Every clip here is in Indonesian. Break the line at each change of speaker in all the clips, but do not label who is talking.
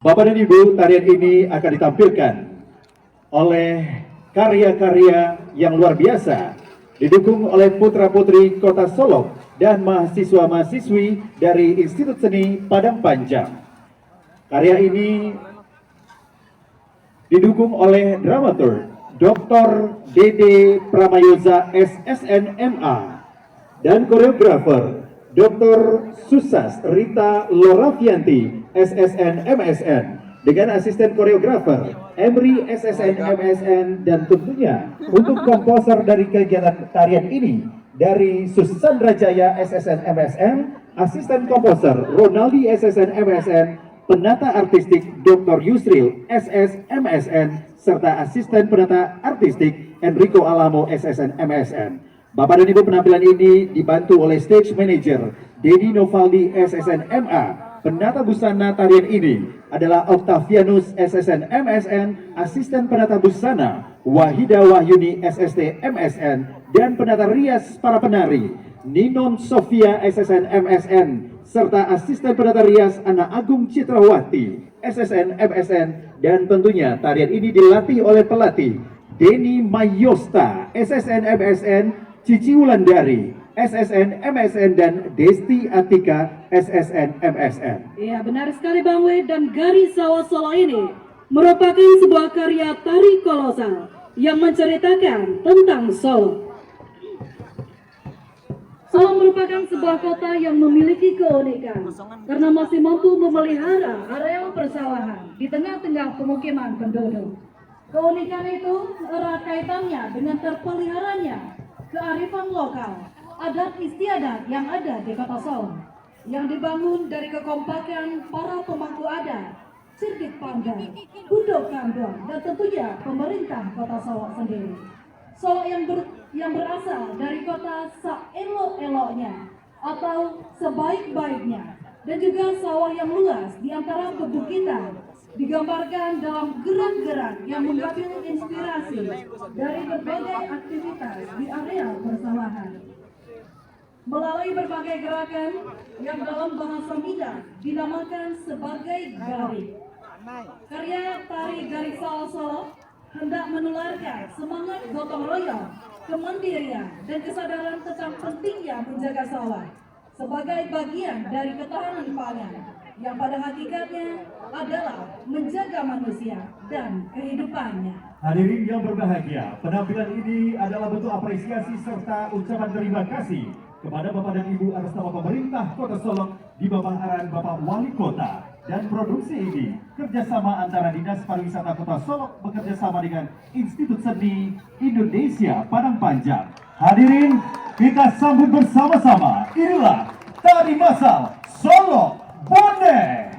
Bapak dan Ibu, tarian ini akan ditampilkan oleh karya-karya yang luar biasa, didukung oleh putra-putri Kota Solok dan mahasiswa-mahasiswi dari Institut Seni Padang Panjang. Karya ini didukung oleh dramaturg Dr. Dede Pramayoza SSN MA dan koreografer Dr. Susas Rita Loravianti SSN MSN dengan asisten koreografer Emri SSN MSN, dan tentunya untuk komposer dari kegiatan tarian ini dari Susandra Jaya SSN MSN, asisten komposer Ronaldi SSN MSN, penata artistik Dr. Yusril SS MSN, serta asisten penata artistik Enrico Alamo SSN MSN. Bapak dan Ibu, penampilan ini dibantu oleh stage manager Dedi Novaldi SSN MA. Penata busana tarian ini adalah Octavianus SSN MSN, asisten penata busana Wahida Wahyuni SST MSN, dan penata rias para penari Ninon Sofia SSN MSN, serta asisten penata rias Ana Agung Citrawati SSN MSN. Dan tentunya tarian ini dilatih oleh pelatih Denny Mayosta SSN MSN, Cici Wulandari SSN MSN, dan Desti Atika SSN MSN.
Iya, benar sekali Bang We, dan Garis Sawah Solo ini merupakan sebuah karya tari kolosal yang menceritakan tentang Solo. Solo merupakan sebuah kota yang memiliki keunikan karena masih mampu memelihara areal persawahan di tengah-tengah pemukiman penduduk. Keunikan itu erat kaitannya dengan terpeliharanya kearifan lokal, adat istiadat yang ada di kota Solo, yang dibangun dari kekompakan para pemangku adat, cerdik panggang, budok kandong, dan tentunya pemerintah kota Solo sendiri. Solo yang berasal dari kota seelok-eloknya atau sebaik-baiknya, dan juga sawah yang luas di antara pebukitan, digambarkan dalam gerak-gerak yang mengambil inspirasi dari berbagai aktivitas di area persawahan. Melalui berbagai gerakan yang dalam bahasa Minang dinamakan sebagai garik, karya tari Garik Sawah Solo hendak menularkan semangat gotong royong, kemandirian, dan kesadaran tentang pentingnya menjaga sawah sebagai bagian dari ketahanan pangan, yang pada hakikatnya adalah menjaga manusia dan kehidupannya.
Hadirin yang berbahagia, penampilan ini adalah bentuk apresiasi serta ucapan terima kasih kepada Bapak dan Ibu atas nama pemerintah Kota Solok di bawah arahan Bapak Wali Kota. Dan produksi ini kerjasama antara Dinas Pariwisata Kota Solok bekerjasama dengan Institut Seni Indonesia Padang Panjang. Hadirin, kita sambut bersama-sama. Inilah tari masal Solok Boneh.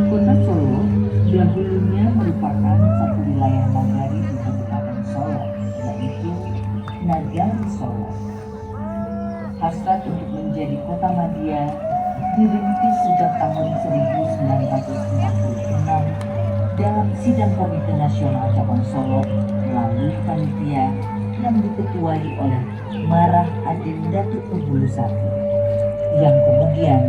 Kota Solo dahulunya merupakan satu wilayah nagari di Kabupaten Solo, yaitu Nagari Solo. Hasrat untuk menjadi kota madya dirintis sejak tahun 1946 dalam Sidang Komite Nasional Cabang Solo melalui panitia yang diketuai oleh Marah Adin Datuk Pebulusati, yang kemudian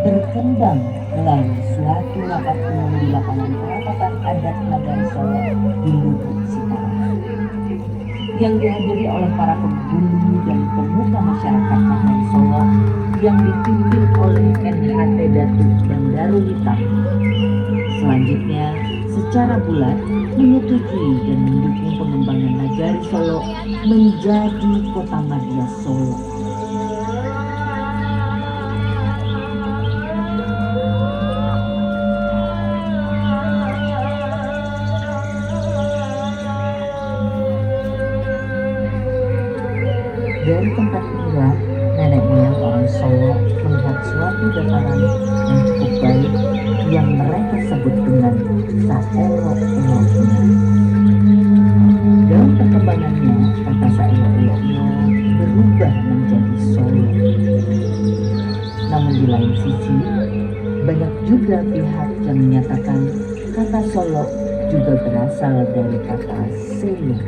berkembang melalui suatu rapat umum di lapangan perapatan adat Nagari Solo di Lubuk Sitara, yang dihadiri oleh para penghulu dan pemuka masyarakat Nagari Solo yang dipimpin oleh NHT Datuk dan Darul Hitam. Selanjutnya, secara bulat menyetujui dan mendukung pengembangan Nagari Solo menjadi kota madya Solo. Dari tempat inilah nenek moyang orang Solo melihat suatu dataran yang cukup baik yang mereka sebut dengan saelok-eloknya. Dalam perkembangannya, kata saelok-eloknya berubah menjadi Solo. Namun di lain sisi, banyak juga pihak yang menyatakan kata Solo juga berasal dari kata selo.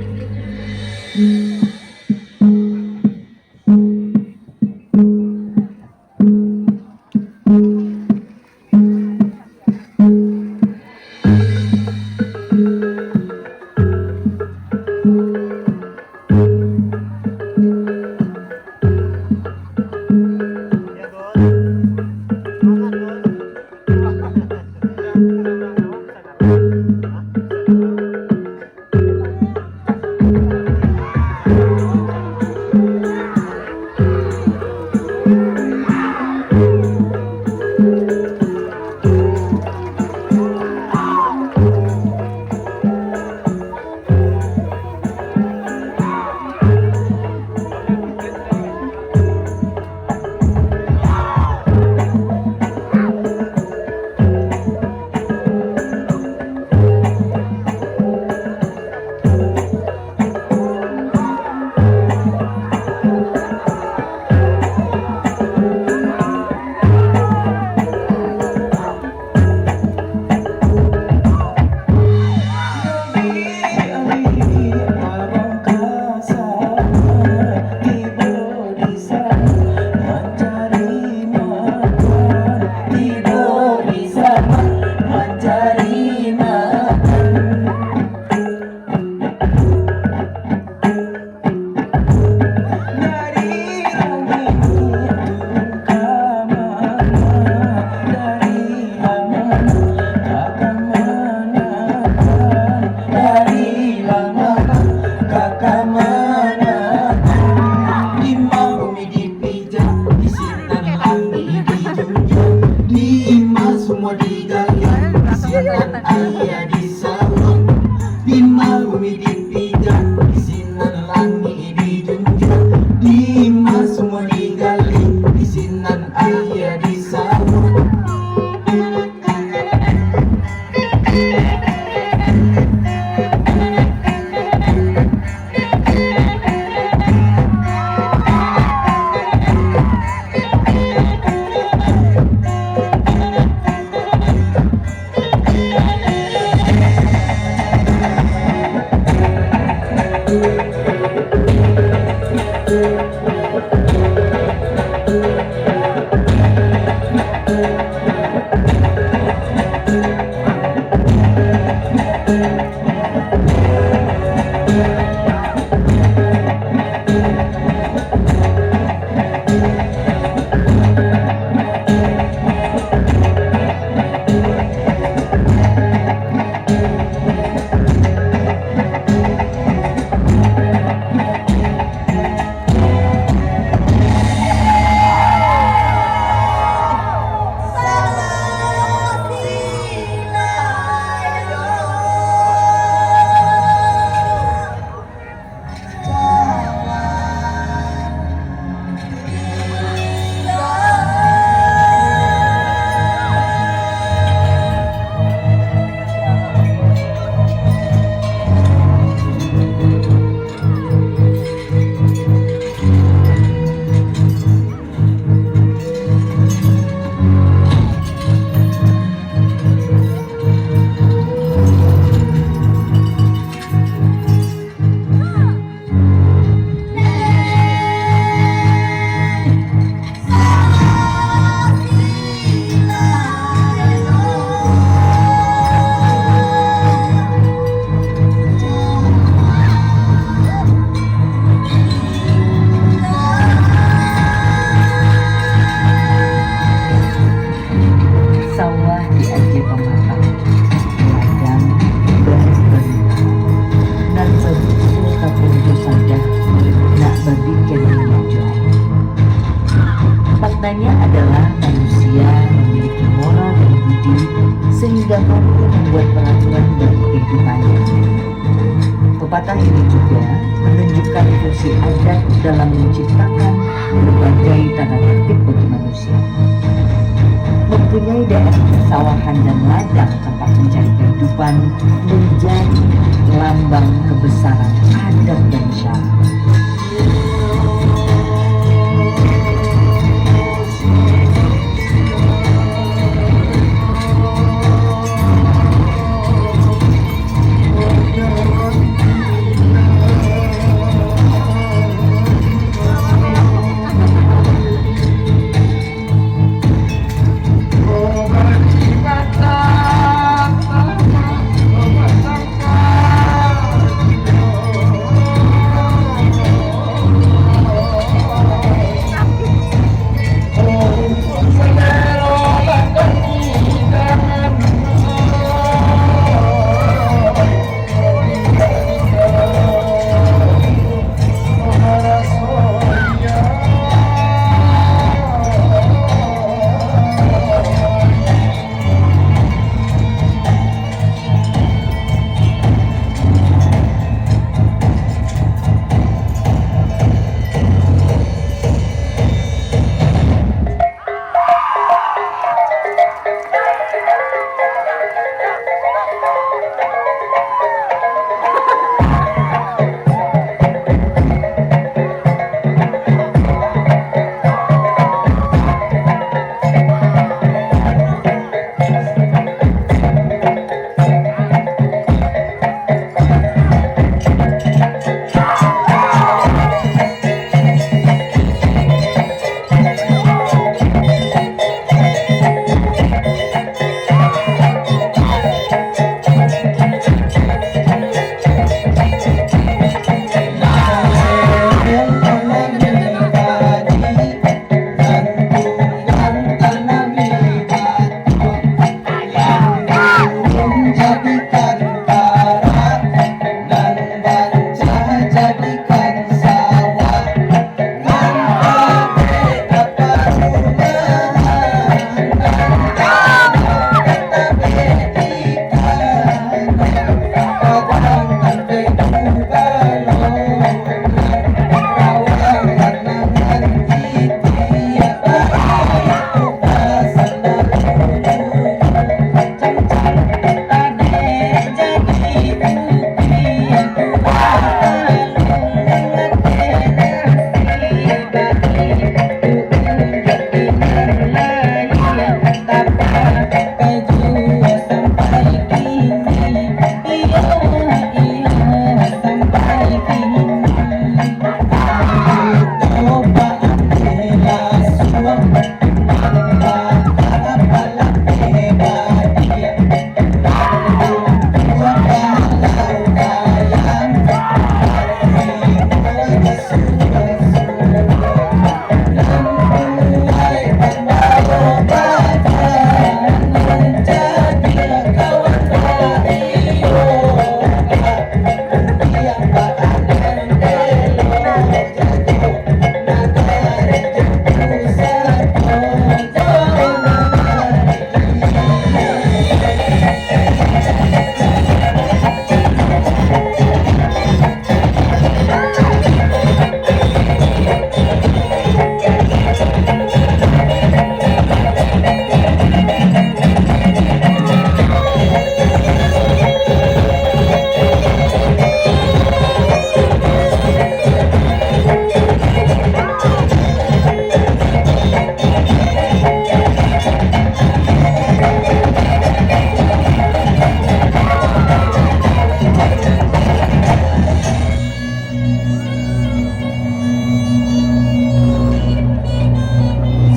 adalah manusia memiliki moral dan budi sehingga mampu membuat peraturan bagi kehidupannya. Pepatah ini juga menunjukkan fungsi adat dalam menciptakan berbagai tata tertib bagi manusia. Mempunyai daerah persawahan dan ladang tempat mencari kehidupan menjadi lambang kebesaran adat dan syara.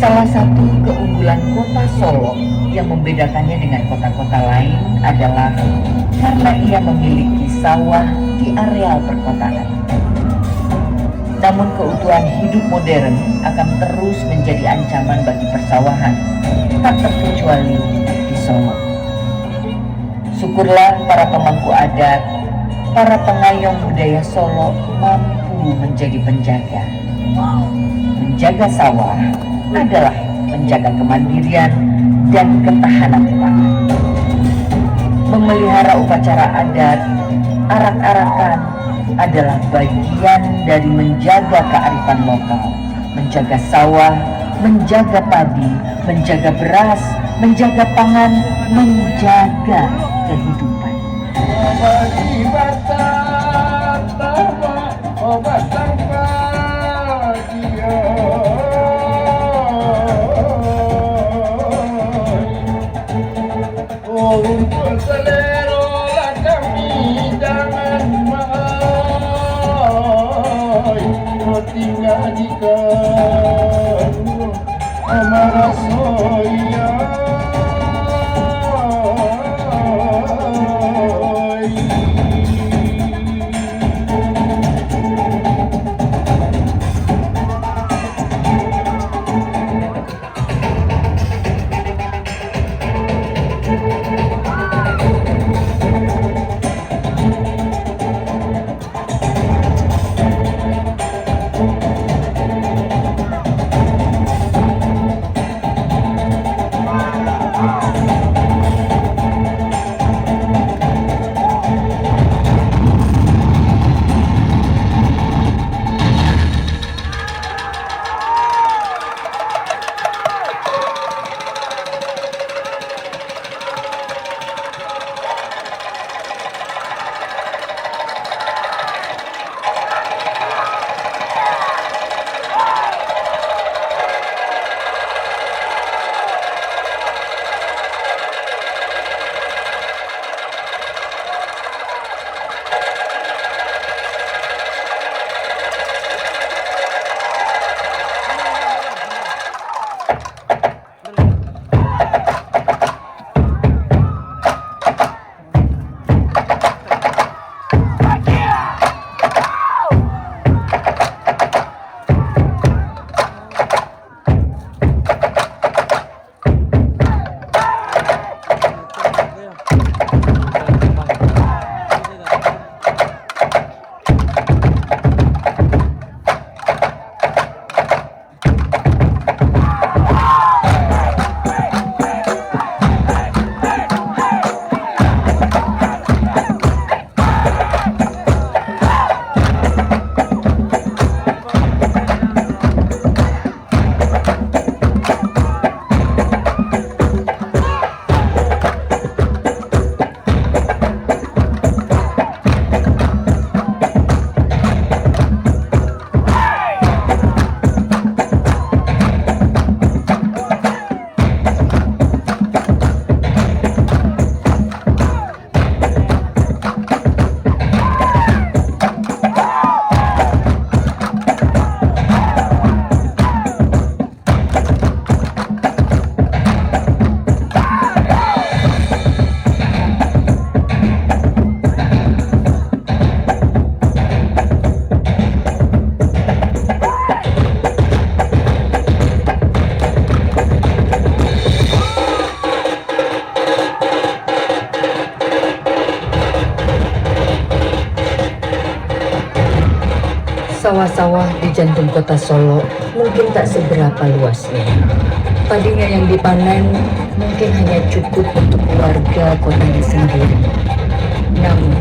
Salah satu keunggulan kota Solo yang membedakannya dengan kota-kota lain adalah karena ia memiliki sawah di areal perkotaan. Namun keutuhan hidup modern akan terus menjadi ancaman bagi persawahan, tak terkecuali di Solo. Syukurlah para pemangku adat, para pengayom budaya Solo mampu menjadi penjaga. Menjaga sawah adalah menjaga kemandirian dan ketahanan pangan. Memelihara upacara adat, arak-arakan adalah bagian dari menjaga kearifan lokal, menjaga sawah, menjaga padi, menjaga beras, menjaga pangan, menjaga kehidupan. Sawah-sawah di jantung kota Solo mungkin tak seberapa luasnya. Padinya yang dipanen mungkin hanya cukup untuk warga kotanya sendiri. Namun,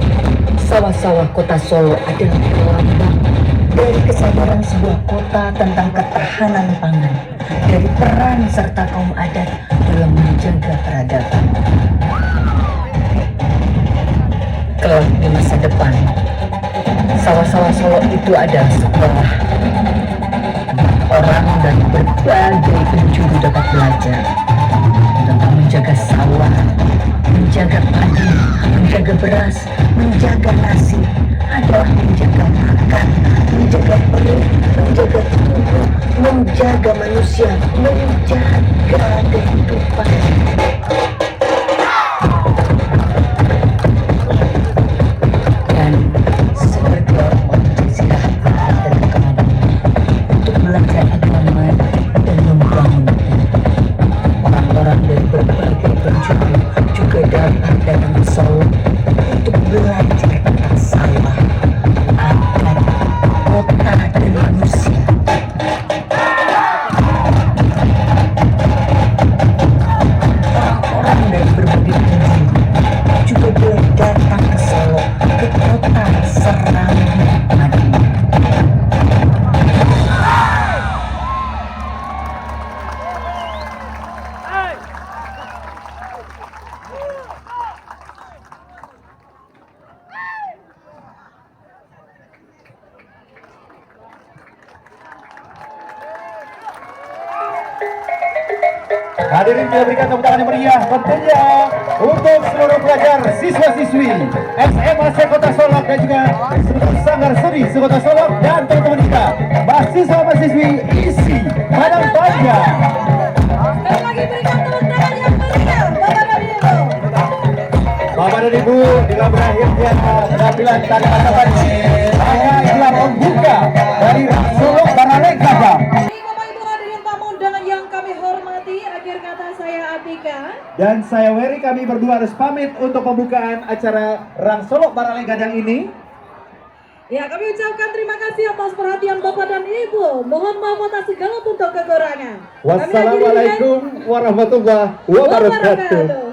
sawah-sawah kota Solo adalah pelambang dari kesadaran sebuah kota tentang ketahanan pangan, dari peran serta kaum adat dalam menjaga peradaban. Kelak di masa depan, sawah-sawah Solo itu adalah sekolah. Orang dari berbagai penjuru dapat belajar tentang menjaga sawah, menjaga padi, menjaga beras, menjaga nasi, adalah menjaga makan, menjaga perut, menjaga tubuh, menjaga manusia, menjaga kehidupan.
Hadirin kita berikan tepuk tangan yang meriah tentunya untuk seluruh pelajar siswa-siswi SMA Sekota Solok dan juga Sanggar Seni Sekota Solok dan teman-teman kita mahasiswa-mahasiswi ISI Padang Panjang.
Sekali lagi berikan tepuk tangan yang meriah, Bapak dan Ibu.
Bapak dan Ibu, dengan berakhirnya penampilan tari Batak maka inilah pembuka dari Solok Baralek Gadang.
Bapak Ibu hadirin tamu undangan yang kami hormati, akhir kata saya Atika.
Dan saya Wery, kami berdua harus pamit untuk pembukaan acara Rang Solok Baralek Gadang ini.
Ya, kami ucapkan terima kasih atas perhatian Bapak dan Ibu. Mohon maaf atas segala bentuk kekurangan. Kami akhiri dengan
Wassalamualaikum warahmatullahi wabarakatuh.